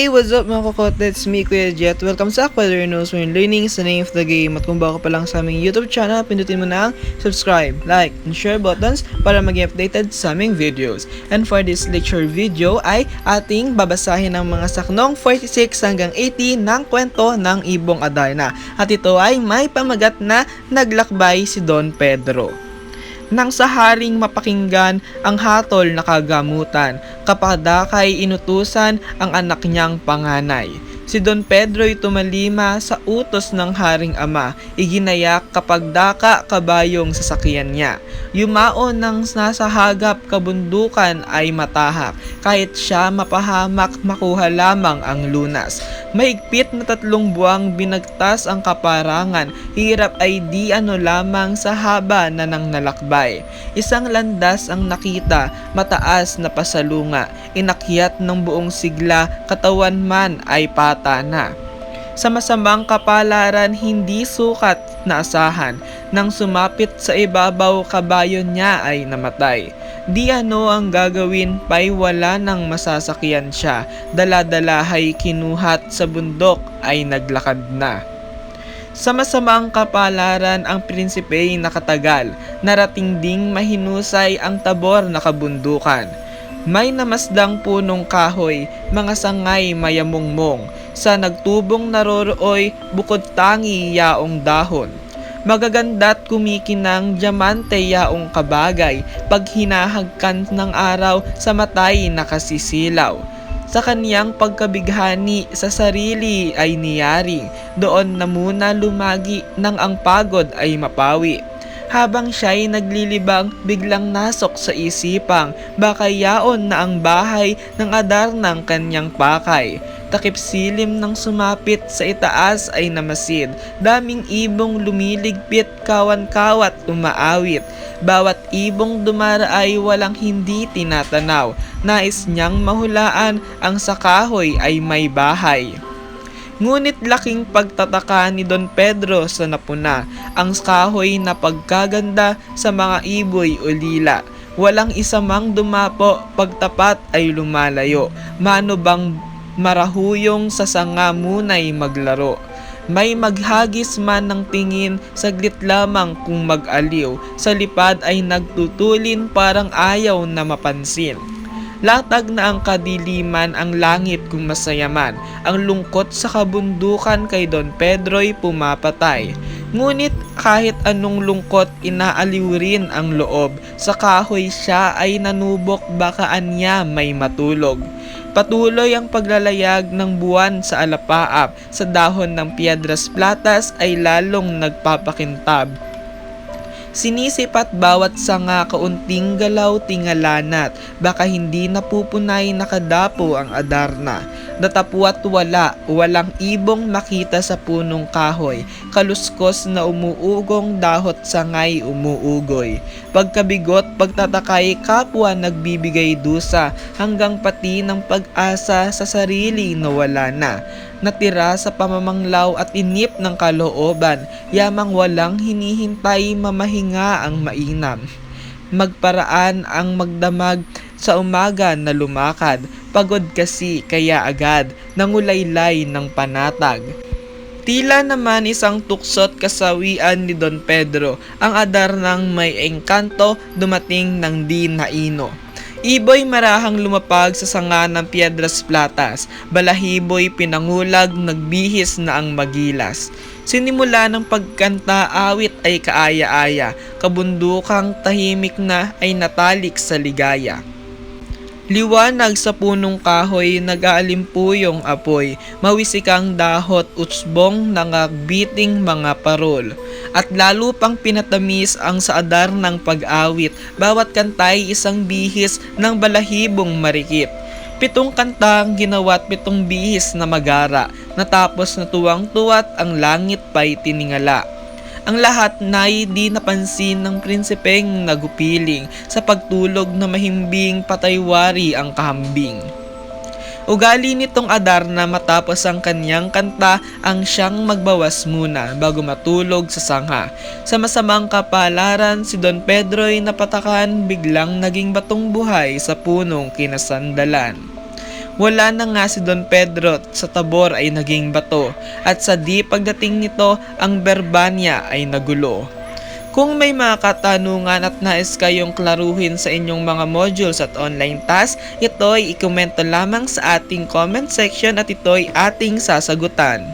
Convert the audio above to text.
Hey, what's up mga Kokote? It's me, Kuya Jet. Welcome sa Aquarius Knows when learning is the name of the game. At kung bago pa lang sa aming YouTube channel, pindutin mo na ang subscribe, like, and share buttons para maging updated sa aming videos. And for this lecture video ay ating babasahin ang mga saknong 46 hanggang 80 ng kwento ng Ibong Adarna. At ito ay may pamagat na Naglakbay si Don Pedro. Nang sa Haring mapakinggan ang hatol na kagamutan, kapadakay inutusan ang anak niyang panganay. Si Don Pedro'y tumalima sa utos ng Haring ama, iginayak kapag daka kabayong sasakyan niya. Yumao ng nasa hagap kabundukan ay matahak, kahit siya mapahamak makuha lamang ang lunas. Mahigpit na 3 buwang binagtas ang kaparangan, hirap ay di ano lamang sa haba na nang nalakbay. Isang landas ang nakita, mataas na pasalunga, inakyat ng buong sigla, katawan man ay pata na. Sa masamang kapalaran hindi sukat na asahan, nang sumapit sa ibabaw kabayo niya ay namatay. Di ano ang gagawin pa'y wala nang masasakyan siya, dala-dalahay kinuhat sa bundok ay naglakad na. Sa masamang kapalaran ang prinsipey nakatagal, narating ding mahinusay ang tabor na kabundukan. May namasdang punong kahoy, mga sangay mayamungmong, sa nagtubong narorooy bukod tangi yaong dahon. Magaganda't kumikinang diamante yaong kabagay, pag hinahagkan ng araw sa matay nakasisilaw. Sa kaniyang pagkabighani sa sarili ay niyari, doon na muna lumagi nang ang pagod ay mapawi. Habang siya'y naglilibang, biglang nasok sa isipang, baka yaon na ang bahay ng Adarnang kanyang pakay. Takip silim ng sumapit sa itaas ay namasid, daming ibong lumiligpit, kawan-kawat umaawit. Bawat ibong dumara ay walang hindi tinatanaw, nais niyang mahulaan ang sa kahoy ay may bahay. Ngunit laking pagtataka ni Don Pedro sa napuna, ang kahoy na pagkaganda sa mga iboy o lila. Walang isa mang dumapo, pagtapat ay lumalayo. Mano bang marahuyong sa sanga muna'y maglaro? May maghagis man ng tingin, saglit lamang kung mag-aliw. Sa lipad ay nagtutulin parang ayaw na mapansin. Latag na ang kadiliman ang langit kung masayaman, ang lungkot sa kabundukan kay Don Pedro'y pumapatay. Ngunit kahit anong lungkot inaaliw rin ang loob, sa kahoy siya ay nanubok baka anya may matulog. Patuloy ang paglalayag ng buwan sa alapaap, sa dahon ng piedras platas ay lalong nagpapakintab. Sinisipat bawat sanga kaunting galaw tingalanat, baka hindi napupunay nakadapo ang Adarna. Datapuat walang ibong makita sa punong kahoy, kaluskos na umuugong dahot sangay umuugoy. Pagkabigot pagtatakay kapwa nagbibigay dusa, hanggang pati ng pag-asa sa sarili nawala na. Natira sa pamamanglaw at inip ng kalooban, yamang walang hinihintay mamahinga ang mainam. Magparaan ang magdamag sa umaga na lumakad, pagod kasi kaya agad nangulaylay ng panatag. Tila naman isang tuksot kasawian ni Don Pedro, ang Adarnang may engkanto dumating ng di naino. Iboy marahang lumapag sa sanga ng piedras platas, balahiboy pinangulag, nagbihis na ang magilas. Sinimula ng pagkanta, awit ay kaaya-aya, kabundukang tahimik na ay natalik sa ligaya. Liwanag sa punong kahoy, nag-aalimpuyong apoy, mawisikang dahot, utsbong nangagbiting mga parol. At lalo pang pinatamis ang sa Adarnang pag-awit, bawat kantay isang bihis ng balahibong marikit. 7 kantang ginawa't 7 bihis na magara, natapos na tuwang-tuwat ang langit pa'y tiningala. Ang lahat na'y di napansin ng prinsipeng nagupiling, sa pagtulog na mahimbing pataywari ang kahambing. Ugali nitong Adarna matapos ang kanyang kanta ang siyang magbawas muna bago matulog sa sangha. Sa masamang kapalaran si Don Pedro'y napatakan, biglang naging batong buhay sa punong kinasandalan. Wala na nga si Don Pedro, sa tabor ay naging bato, at sa di pagdating nito ang Berbanya ay nagulo. Kung may mga katanungan at nais kayong klaruhin sa inyong mga modules at online task, ito'y ikomento lamang sa ating comment section at ito'y ating sasagutan.